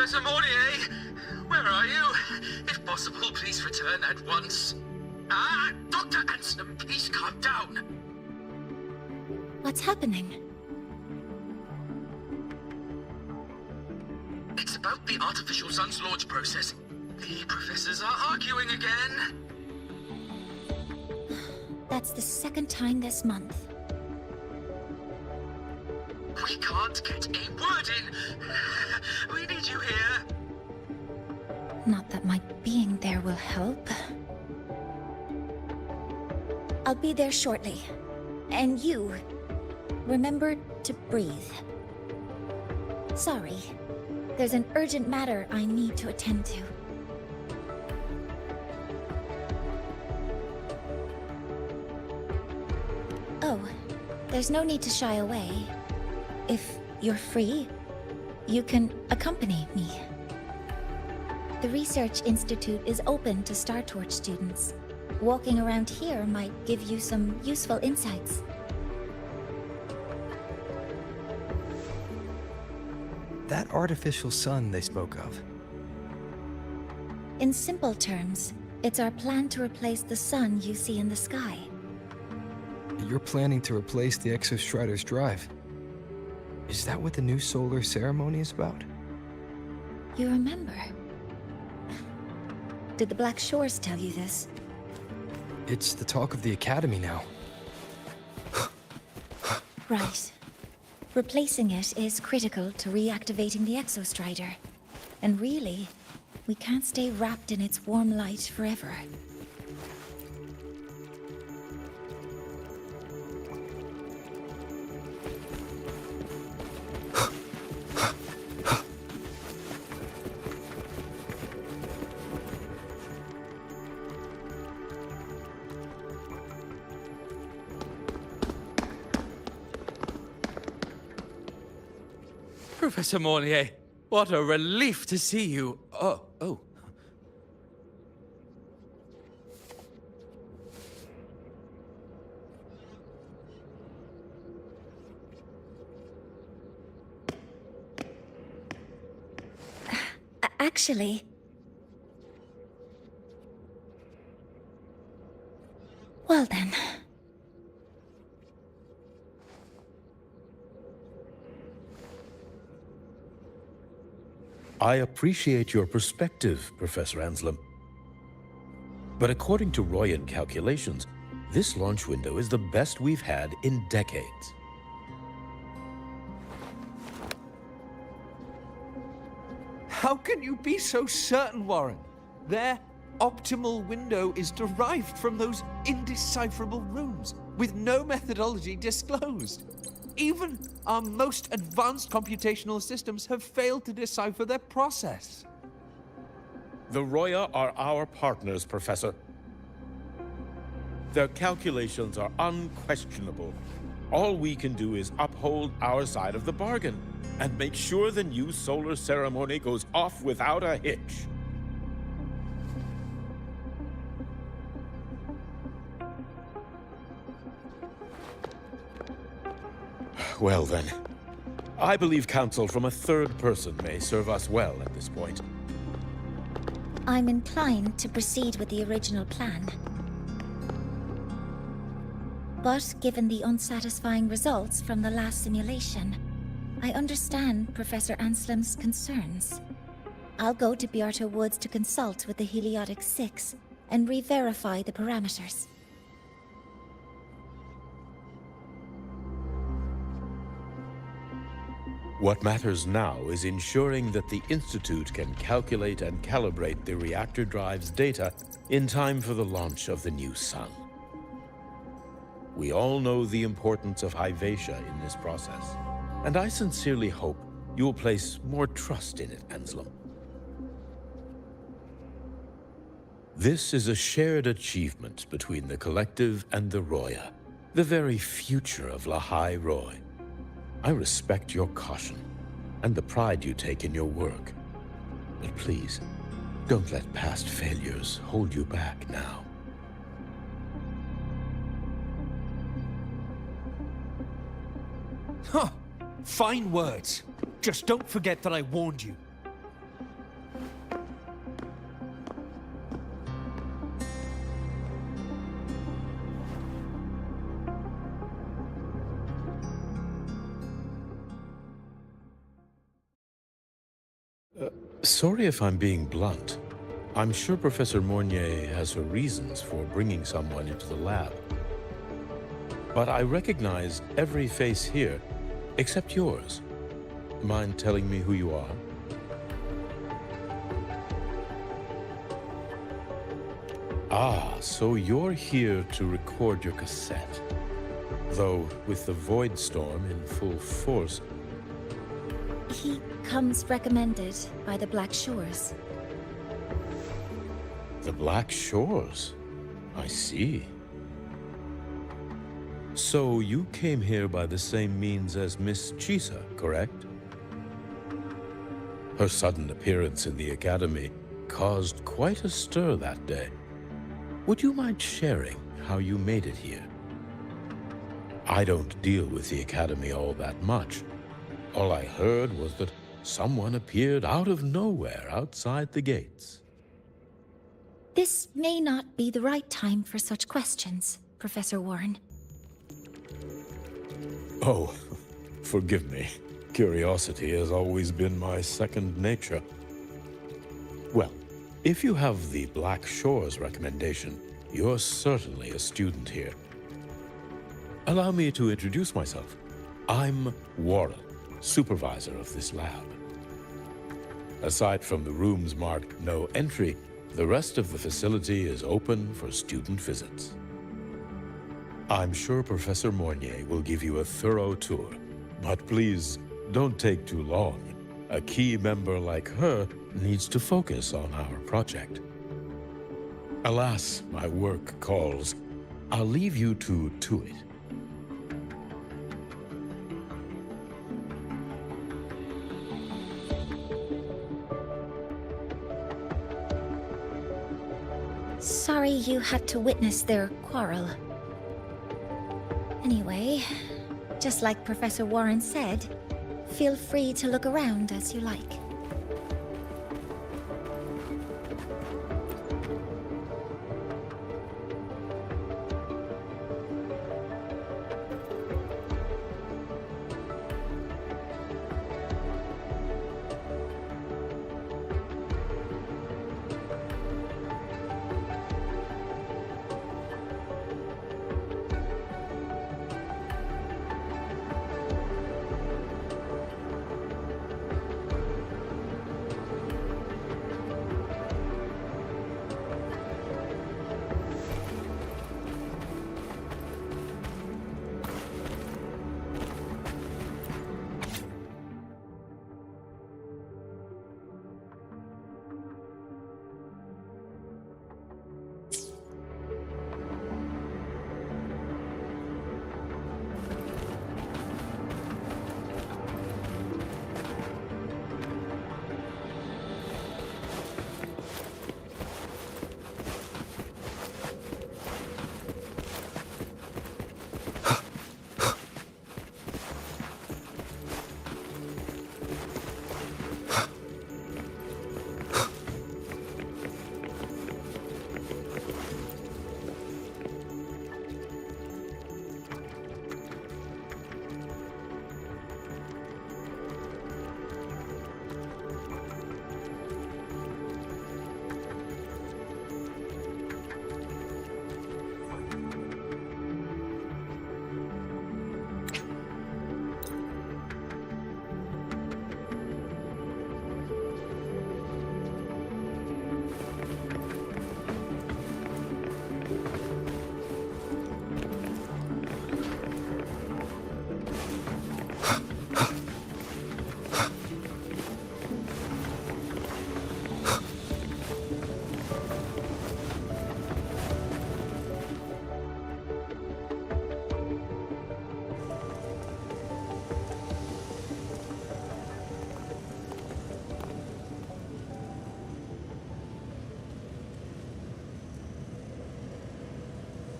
Professor Mortier, where are you? If possible, please return at once. Dr. Anselm, please calm down. What's happening? It's about the artificial sun's launch process. The professors are arguing again. That's the second time this month. We can't get a word in. We need you here. Not that my being there will help. I'll be there shortly. And you, remember to breathe. Sorry. There's an urgent matter I need to attend to. Oh, there's no need to shy away. If you're free, you can accompany me. The Research Institute is open to Star Torch students. Walking around here might give you some useful insights. That artificial sun they spoke of. In simple terms, it's our plan to replace the sun you see in the sky. You're planning to replace the Exostrider's drive. Is that what the new solar ceremony is about? You remember? Did the Black Shores tell you this? It's the talk of the Academy now. Right. Replacing it is critical to reactivating the Exostrider. And really, we can't stay wrapped in its warm light forever. Professor Mortier, what a relief to see you. Oh. Actually... Well then... I appreciate your perspective, Professor Anselm. But according to Royan calculations, this launch window is the best we've had in decades. How can you be so certain, Warren? Their optimal window is derived from those indecipherable runes, with no methodology disclosed. Even our most advanced computational systems have failed to decipher their process. The Roya are our partners, Professor. Their calculations are unquestionable. All we can do is uphold our side of the bargain and make sure the new solar ceremony goes off without a hitch. Well then, I believe counsel from a third person may serve us well at this point. I'm inclined to proceed with the original plan. But given the unsatisfying results from the last simulation, I understand Professor Anselm's concerns. I'll go to Beata Woods to consult with the Heliotic Six and re-verify the parameters. What matters now is ensuring that the Institute can calculate and calibrate the reactor drive's data in time for the launch of the new sun. We all know the importance of Hyvatia in this process, and I sincerely hope you will place more trust in it, Anselm. This is a shared achievement between the Collective and the Roya, the very future of Lahai Roy. I respect your caution and the pride you take in your work. But please, don't let past failures hold you back now. Huh. Fine words. Just don't forget that I warned you. Sorry if I'm being blunt. I'm sure Professor Mornier has her reasons for bringing someone into the lab. But I recognize every face here, except yours. Mind telling me who you are? Ah, so you're here to record your cassette. Though, with the Void Storm in full force... He comes recommended by the Black Shores. The Black Shores? I see. So you came here by the same means as Miss Chisa, correct? Her sudden appearance in the Academy caused quite a stir that day. Would you mind sharing how you made it here? I don't deal with the Academy all that much. All I heard was that someone appeared out of nowhere outside the gates. This may not be the right time for such questions, Professor Warren. Oh, forgive me. Curiosity has always been my second nature. Well, if you have the Black Shores recommendation, you're certainly a student here. Allow me to introduce myself. I'm Warren, supervisor of this lab. Aside from the rooms marked no entry, the rest of the facility is open for student visits. I'm sure Professor Mornier will give you a thorough tour, but please don't take too long. A key member like her needs to focus on our project. Alas, my work calls. I'll leave you to it. Sorry you had to witness their quarrel. Anyway, just like Professor Warren said, feel free to look around as you like.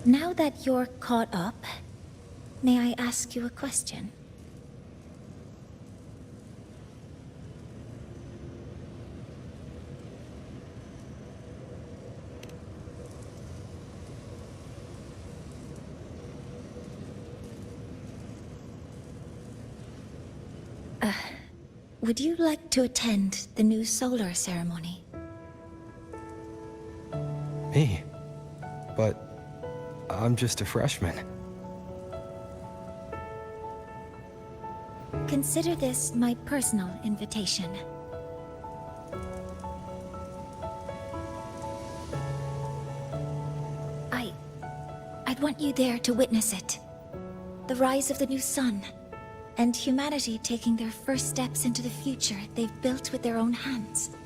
Now that you're caught up, may I ask you a question? would you like to attend the new solar ceremony? Me? But I'm just a freshman. Consider this my personal invitation. I'd want you there to witness it. The rise of the new sun, and humanity taking their first steps into the future they've built with their own hands.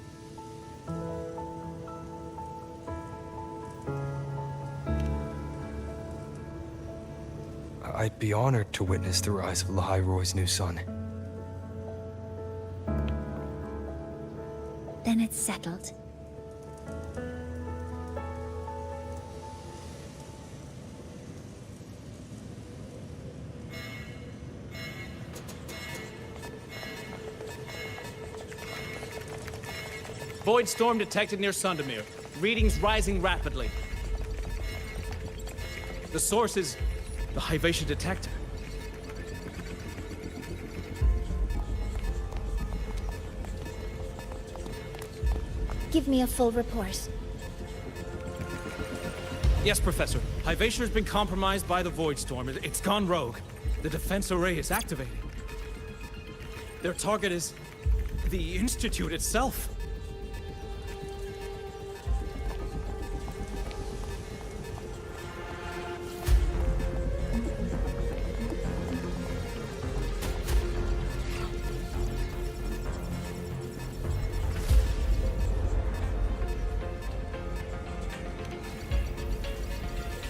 I'd be honored to witness the rise of Lahai-Roy's new sun. Then it's settled. Void storm detected near Sundermere. Readings rising rapidly. The source is the Hyvatia detector. Give me a full report. Yes, Professor. Hyvatia has been compromised by the Void Storm. It's gone rogue. The defense array is activated. Their target is the Institute itself.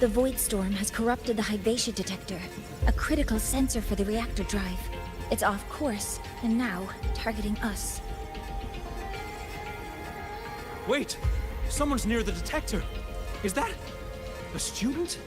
The Void Storm has corrupted the Hyvatia detector, a critical sensor for the reactor drive. It's off course, and now targeting us. Wait! Someone's near the detector! Is that a student?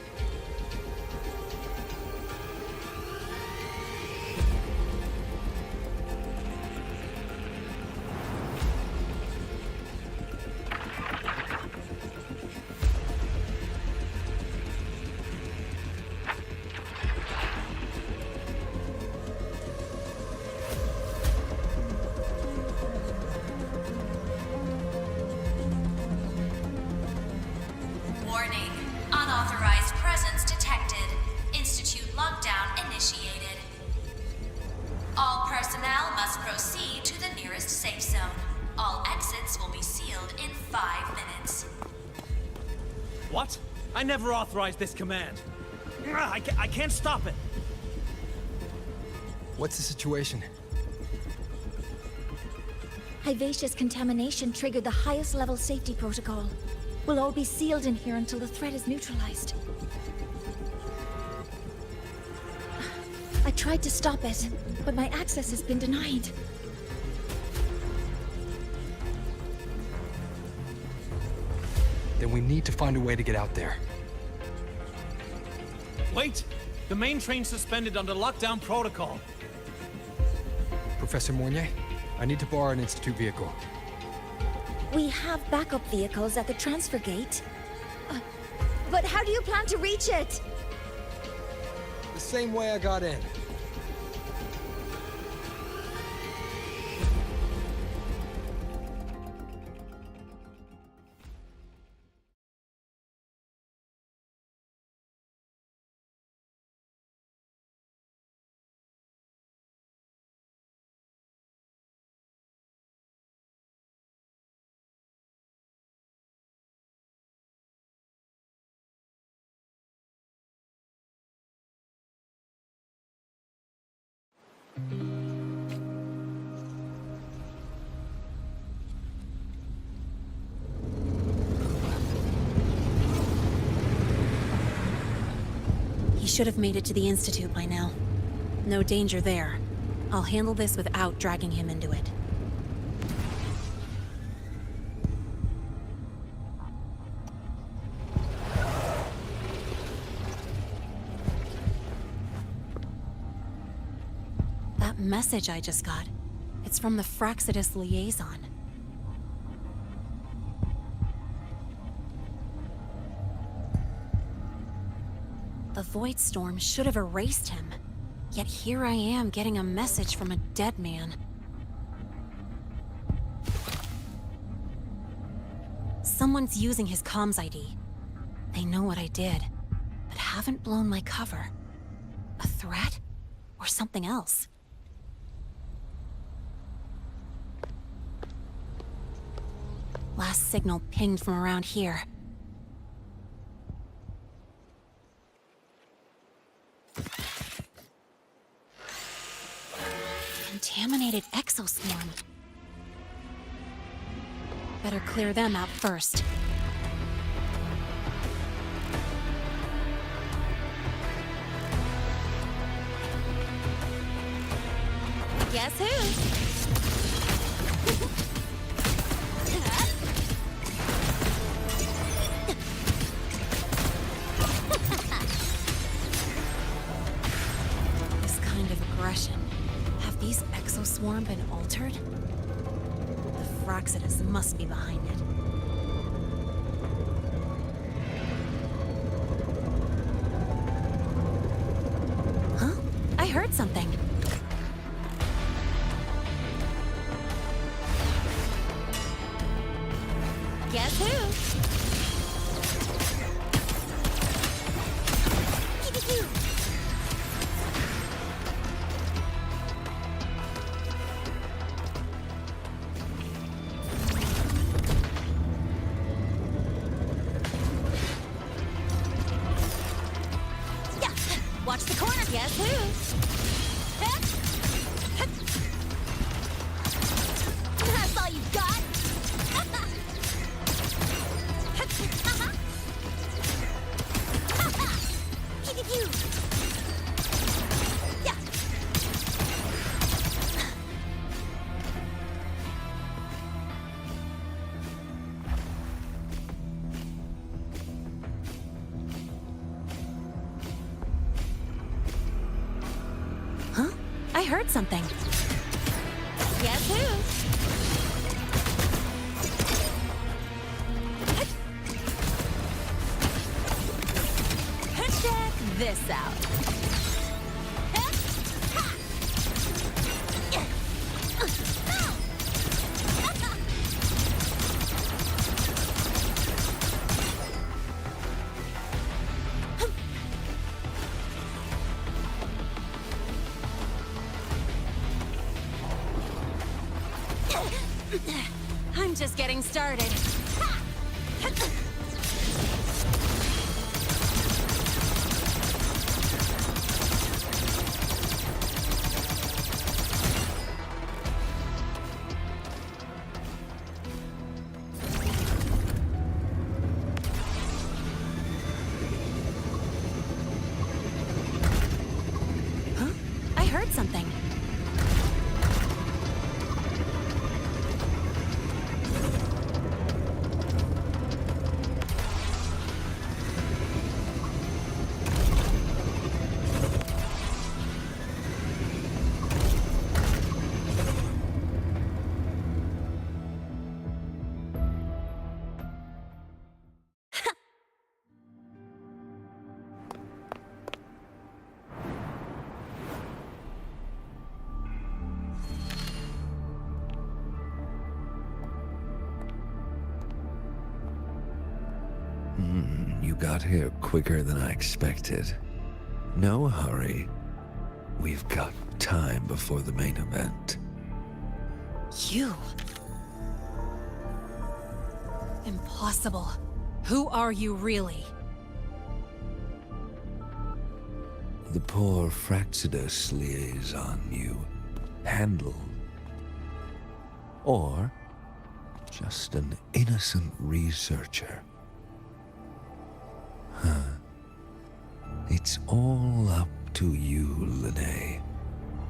Warning. Unauthorized presence detected. Institute lockdown initiated. All personnel must proceed to the nearest safe zone. All exits will be sealed in 5 minutes. What? I never authorized this command. I can't stop it. What's the situation? Hyvatia's contamination triggered the highest level safety protocol. We'll all be sealed in here until the threat is neutralized. I tried to stop it, but my access has been denied. Then we need to find a way to get out there. Wait! The main train's suspended under lockdown protocol. Professor Mornier, I need to borrow an Institute vehicle. We have backup vehicles at the transfer gate. But how do you plan to reach it? The same way I got in. He should have made it to the Institute by now. No danger there. I'll handle this without dragging him into it. That message I just got, it's from the Fraxidus liaison. The Void Storm should have erased him. Yet here I am getting a message from a dead man. Someone's using his comms ID. They know what I did, but haven't blown my cover. A threat? Or something else? Last signal pinged from around here. Contaminated exoswarm. Better clear them out first. Guess who? This kind of aggression. Have these exoswarm been altered? The Fraxidus must be behind it. Huh? I heard something. Guess who? Yeah. Watch the corner. Guess who? That's all you got? Yeah. Huh? I heard something. Guess who? Check this out. I'm just getting started. Huh? I heard something. You got here quicker than I expected. No hurry. We've got time before the main event. You? Impossible. Who are you really? The poor Fraxidus liaison you handled. Or just an innocent researcher. It's all up to you, Lene,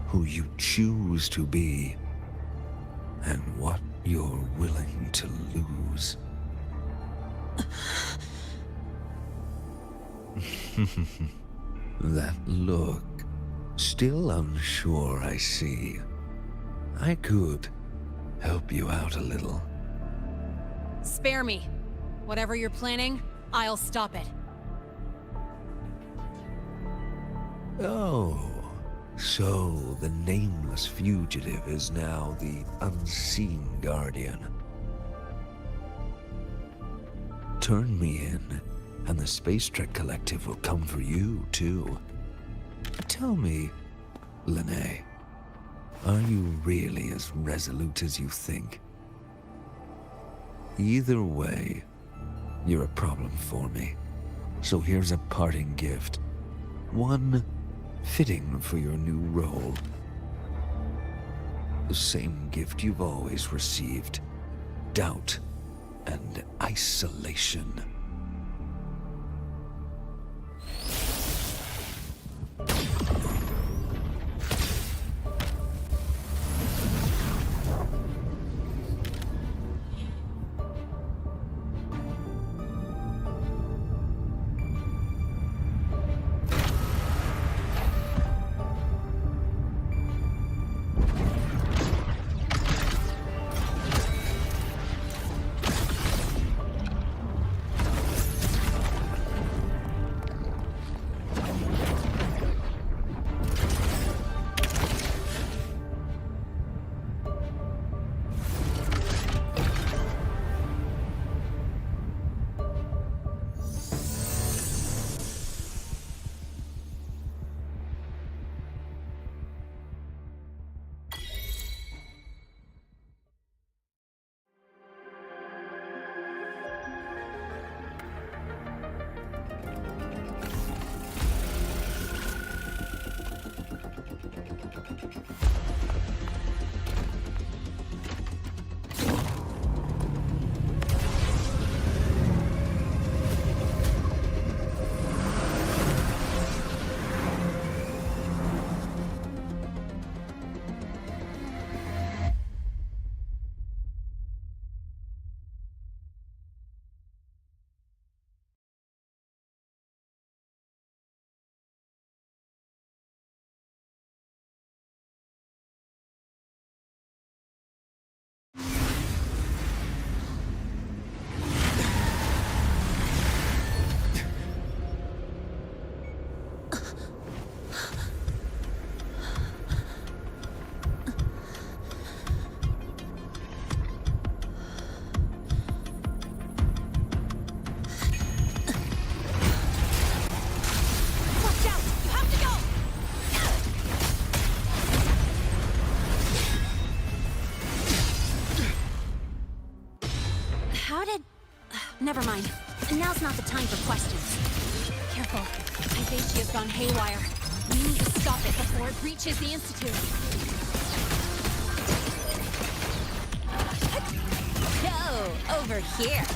who you choose to be, and what you're willing to lose. That look, still unsure, I see. I could help you out a little. Spare me. Whatever you're planning, I'll stop it. Oh, so the nameless fugitive is now the unseen guardian. Turn me in, and the Space Trek Collective will come for you, too. Tell me, Lene, are you really as resolute as you think? Either way, you're a problem for me. So here's a parting gift. One fitting for your new role. The same gift you've always received. Doubt and isolation. Never mind. Now's not the time for questions. Careful. Ivasia's gone haywire. We need to stop it before it reaches the Institute. Go over here.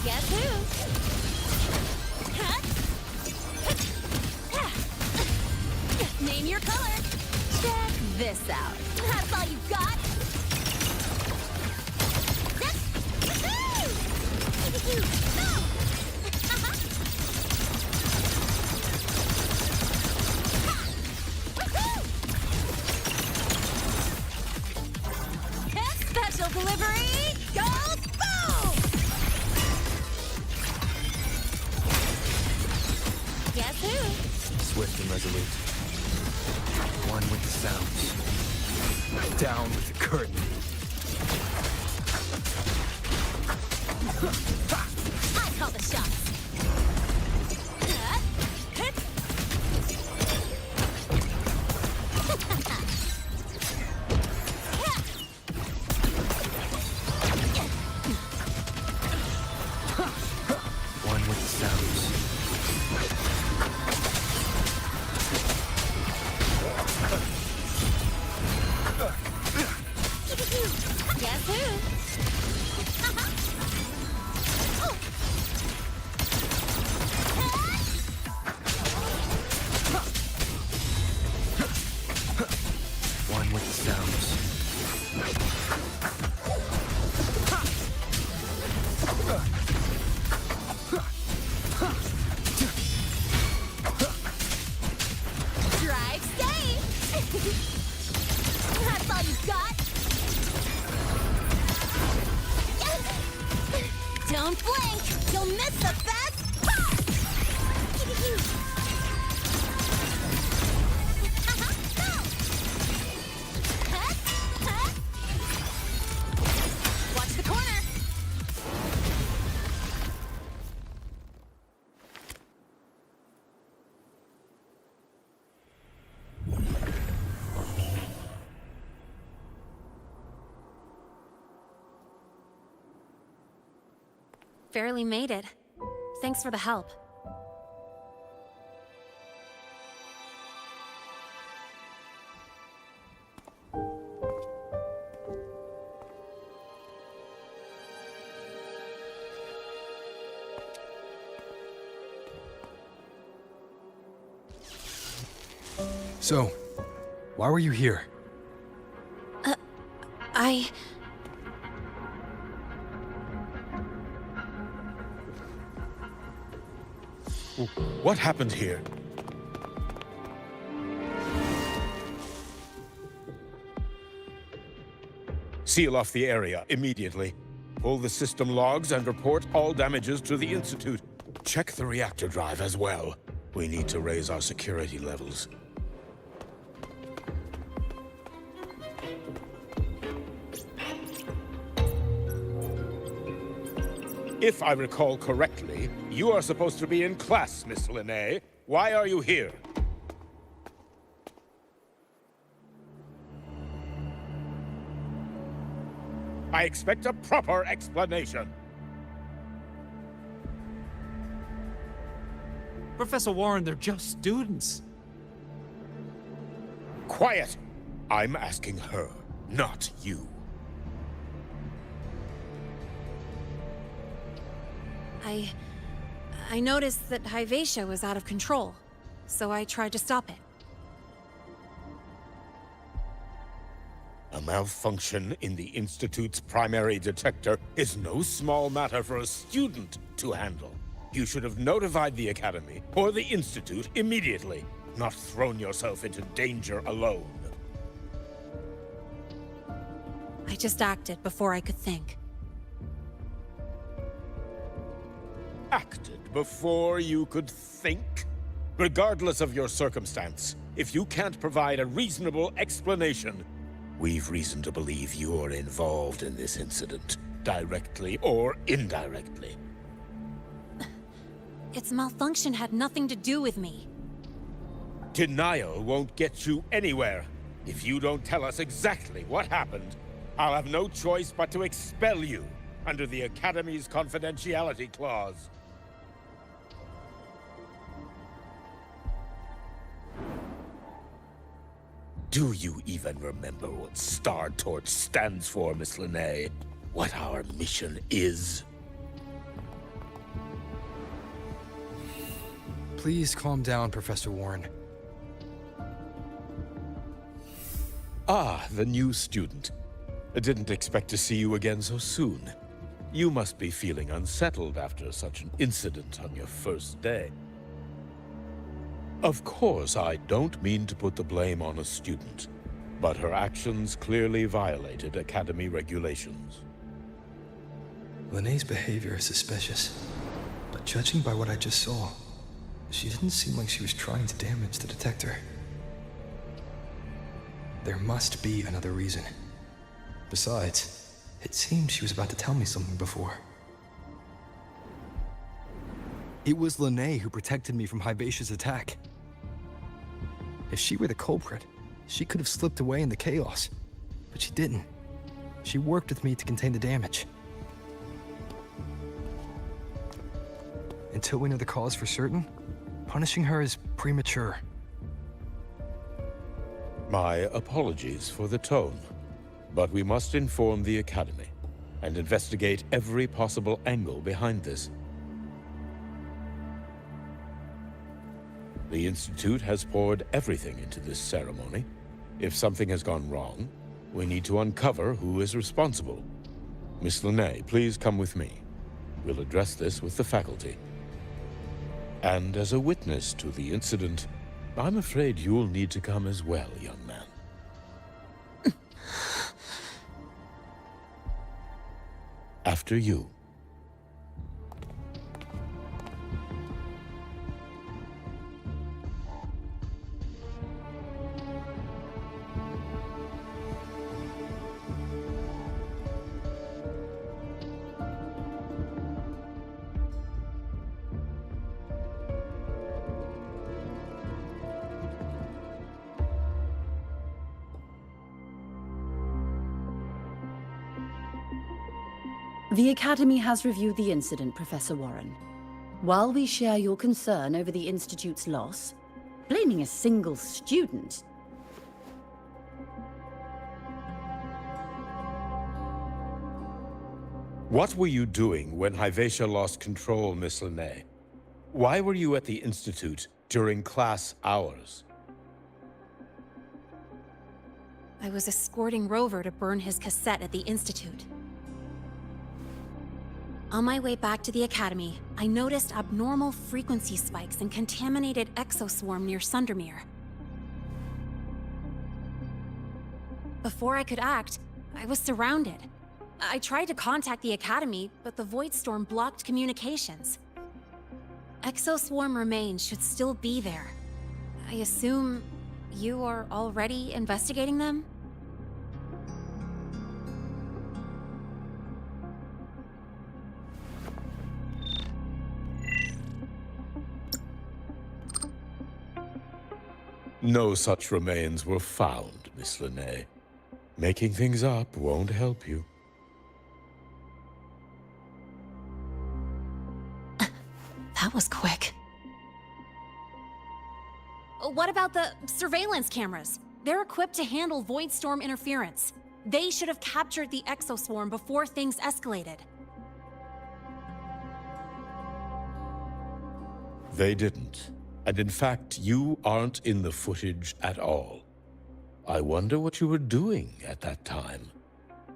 Guess who? Name your color. Check this out. That's all you got? Special delivery! Go boom! Guess who? Swift and resolute. One with the sounds. Down with the curtain. I call the shots. One with the sounds. Guess who? Don't blink! You'll miss the best part! Go! Hut, hut. Watch the corner! Barely made it. Thanks for the help. So, why were you here? What happened here? Seal off the area immediately. Pull the system logs and report all damages to the Institute. Check the reactor drive as well. We need to raise our security levels. If I recall correctly, you are supposed to be in class, Miss Linnae. Why are you here? I expect a proper explanation. Professor Warren, they're just students. Quiet! I'm asking her, not you. I noticed that Hyvatia was out of control, so I tried to stop it. A malfunction in the Institute's primary detector is no small matter for a student to handle. You should have notified the Academy or the Institute immediately, not thrown yourself into danger alone. I just acted before I could think. Acted before you could think? Regardless of your circumstance, if you can't provide a reasonable explanation, we've reason to believe you're involved in this incident, directly or indirectly. Its malfunction had nothing to do with me. Denial won't get you anywhere. If you don't tell us exactly what happened, I'll have no choice but to expel you under the Academy's confidentiality clause. Do you even remember what Star Torch stands for, Miss Linnae? What our mission is? Please calm down, Professor Warren. Ah, the new student. I didn't expect to see you again so soon. You must be feeling unsettled after such an incident on your first day. Of course, I don't mean to put the blame on a student, but her actions clearly violated Academy regulations. Linnae's behavior is suspicious, but judging by what I just saw, she didn't seem like she was trying to damage the detector. There must be another reason. Besides, it seemed she was about to tell me something before. It was Linnae who protected me from Hyvatia's attack. If she were the culprit, she could have slipped away in the chaos. But she didn't. She worked with me to contain the damage. Until we know the cause for certain, punishing her is premature. My apologies for the tone, but we must inform the Academy and investigate every possible angle behind this. The Institute has poured everything into this ceremony. If something has gone wrong, we need to uncover who is responsible. Miss Linnae, please come with me. We'll address this with the faculty. And as a witness to the incident, I'm afraid you'll need to come as well, young man. After you. The Academy has reviewed the incident, Professor Warren. While we share your concern over the Institute's loss, blaming a single student... What were you doing when Hyvatia lost control, Miss Linnae? Why were you at the Institute during class hours? I was escorting Rover to burn his cassette at the Institute. On my way back to the Academy, I noticed abnormal frequency spikes and contaminated exoswarm near Sundermere. Before I could act, I was surrounded. I tried to contact the Academy, but the Void Storm blocked communications. Exoswarm remains should still be there. I assume you are already investigating them? No such remains were found, Miss Linnae. Making things up won't help you. That was quick. What about the surveillance cameras? They're equipped to handle Void Storm interference. They should have captured the exoswarm before things escalated. They didn't. And in fact, you aren't in the footage at all. I wonder what you were doing at that time.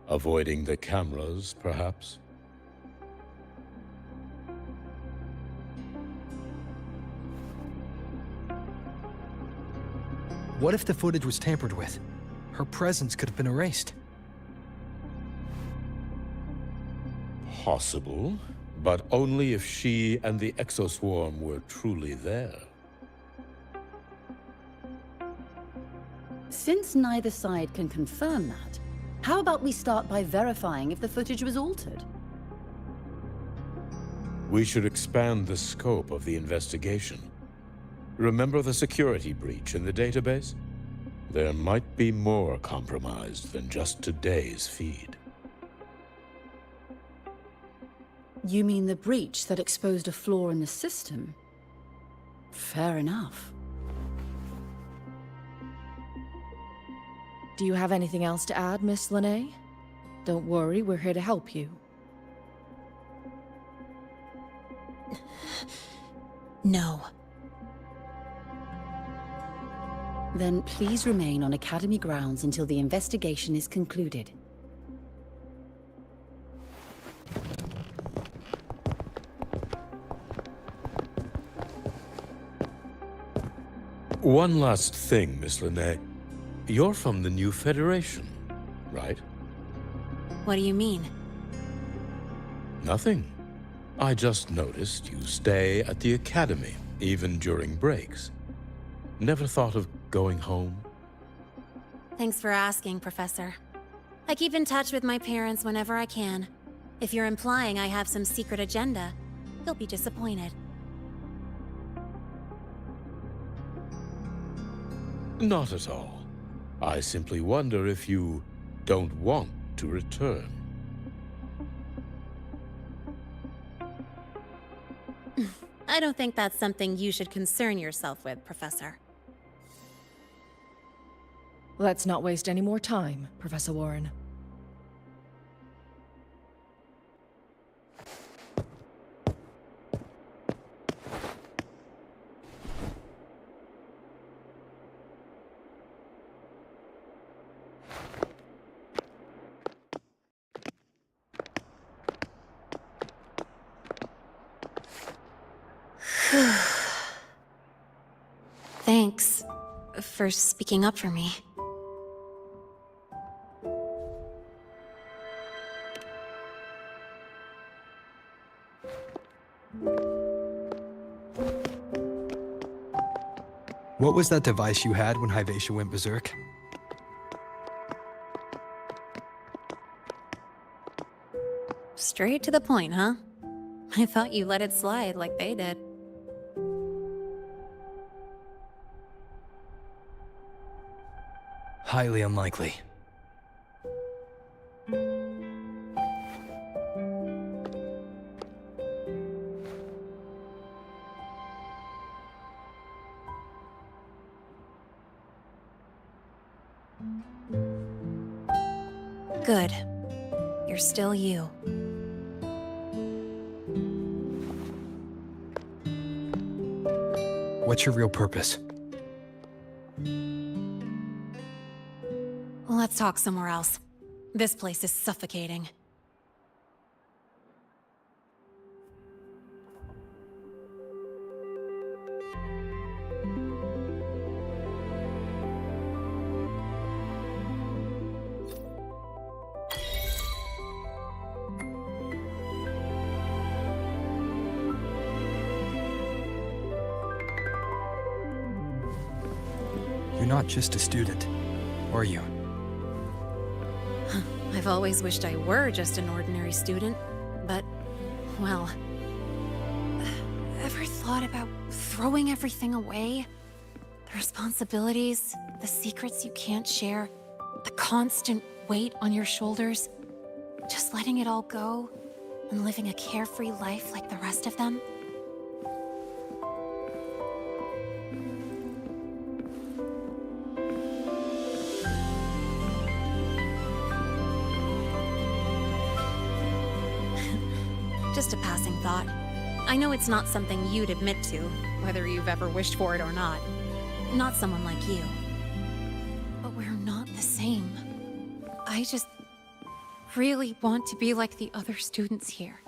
Avoiding the cameras, perhaps? What if the footage was tampered with? Her presence could have been erased. Possible, but only if she and the exoswarm were truly there. Since neither side can confirm that, how about we start by verifying if the footage was altered? We should expand the scope of the investigation. Remember the security breach in the database? There might be more compromised than just today's feed. You mean the breach that exposed a flaw in the system? Fair enough. Do you have anything else to add, Miss Linnae? Don't worry, we're here to help you. No. Then please remain on Academy grounds until the investigation is concluded. One last thing, Miss Linnae. You're from the New Federation, right? What do you mean? Nothing. I just noticed you stay at the Academy, even during breaks. Never thought of going home? Thanks for asking, Professor. I keep in touch with my parents whenever I can. If you're implying I have some secret agenda, they'll be disappointed. Not at all. I simply wonder if you don't want to return. I don't think that's something you should concern yourself with, Professor. Let's not waste any more time, Professor Warren. Thanks for speaking up for me. What was that device you had when Hyvatia went berserk? Straight to the point, huh? I thought you let it slide like they did. Highly unlikely. Good. You're still you. What's your real purpose? Let's talk somewhere else. This place is suffocating. You're not just a student, are you? I've always wished I were just an ordinary student, but, well... Ever thought about throwing everything away? The responsibilities, the secrets you can't share, the constant weight on your shoulders. Just letting it all go, and living a carefree life like the rest of them? Just a passing thought. I know it's not something you'd admit to, whether you've ever wished for it or not. Not someone like you. But we're not the same. I just really want to be like the other students here.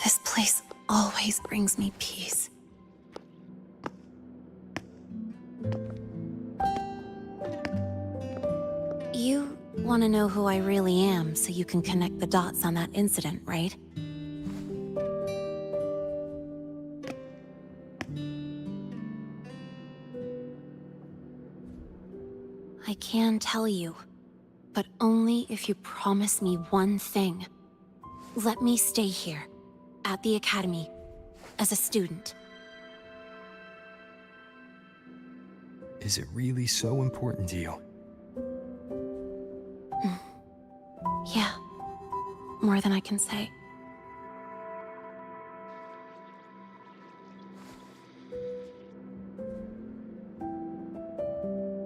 This place always brings me peace. You want to know who I really am so you can connect the dots on that incident, right? I can tell you, but only if you promise me one thing. Let me stay here, at the Academy, as a student. Is it really so important to you? Yeah, more than I can say.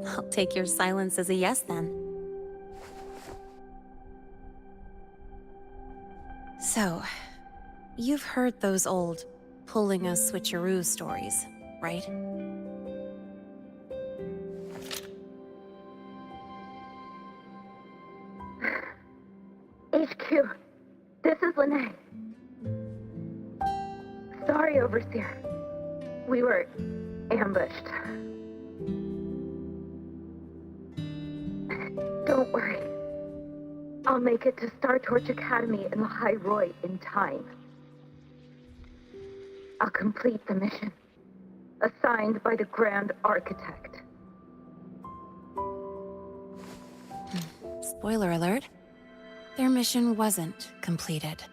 I'll take your silence as a yes, then. So, you've heard those old pulling a switcheroo stories, right? HQ, this is Lene. Sorry, Overseer. We were ambushed. Don't worry. I'll make it to Star Torch Academy in the High Roy in time. I'll complete the mission, assigned by the Grand Architect. Spoiler alert. Their mission wasn't completed.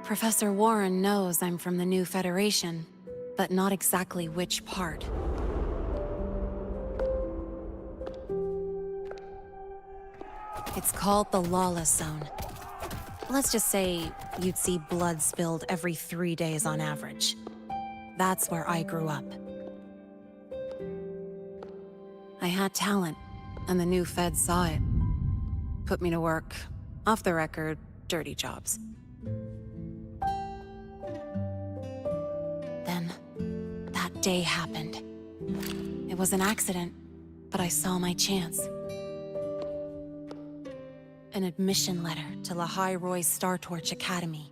Professor Warren knows I'm from the new Federation, but not exactly which part. It's called the Lawless Zone. Let's just say you'd see blood spilled every 3 days on average. That's where I grew up. I had talent, and the new feds saw it. Put me to work, off the record, dirty jobs. Then, that day happened. It was an accident, but I saw my chance. An admission letter to La High Roy's Star Torch Academy.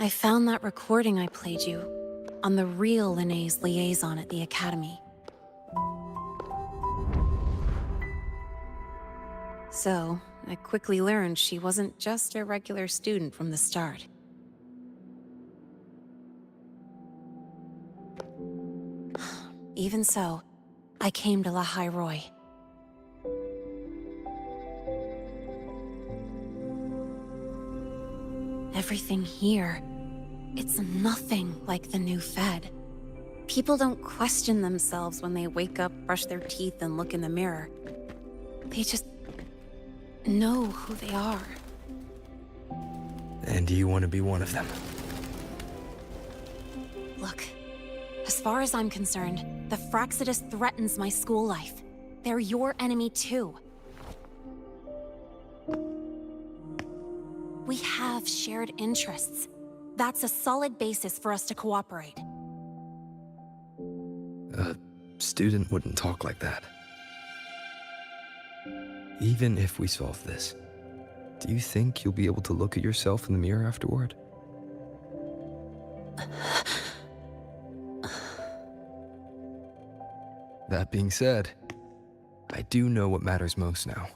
I found that recording I played you on the real Linnée's liaison at the Academy. So, I quickly learned she wasn't just a regular student from the start. Even so, I came to La Roy. Everything here, it's nothing like the new Fed. People don't question themselves when they wake up, brush their teeth, and look in the mirror. They just know who they are. And you want to be one of them? Look, as far as I'm concerned, the Fraxidus threatens my school life. They're your enemy too. We have shared interests. That's a solid basis for us to cooperate. A student wouldn't talk like that. Even if we solve this, do you think you'll be able to look at yourself in the mirror afterward? That being said, I do know what matters most now.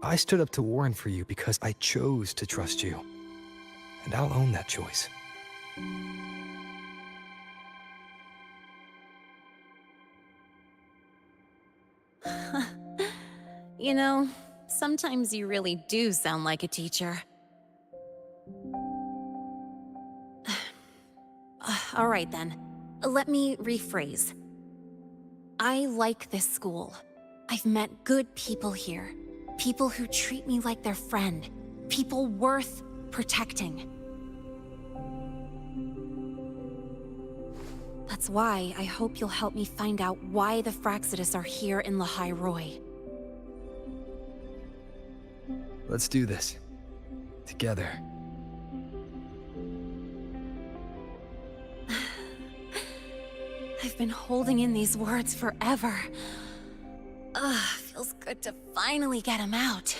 I stood up to Warren for you because I chose to trust you. And I'll own that choice. You know, sometimes you really do sound like a teacher. All right then, let me rephrase. I like this school. I've met good people here. People who treat me like their friend. People worth protecting. That's why I hope you'll help me find out why the Fraxidus are here in La Roy. Let's do this. Together. I've been holding in these words forever. Feels good to finally get them out.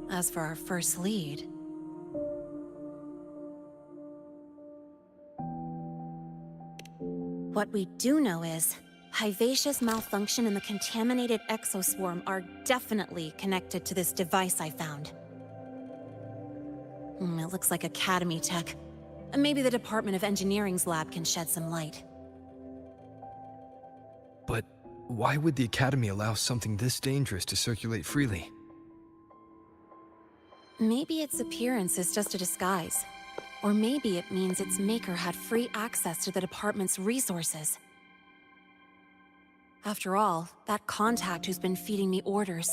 As for our first lead... What we do know is, Hyvatia's malfunction and the contaminated exoswarm are definitely connected to this device I found. It looks like Academy tech. Maybe the Department of Engineering's lab can shed some light. But why would the Academy allow something this dangerous to circulate freely? Maybe its appearance is just a disguise. Or maybe it means its maker had free access to the department's resources. After all, that contact who's been feeding me orders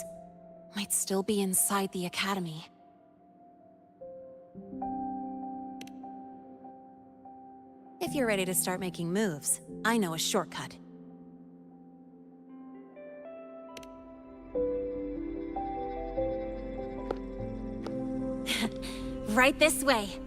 might still be inside the Academy. If you're ready to start making moves, I know a shortcut. Right this way.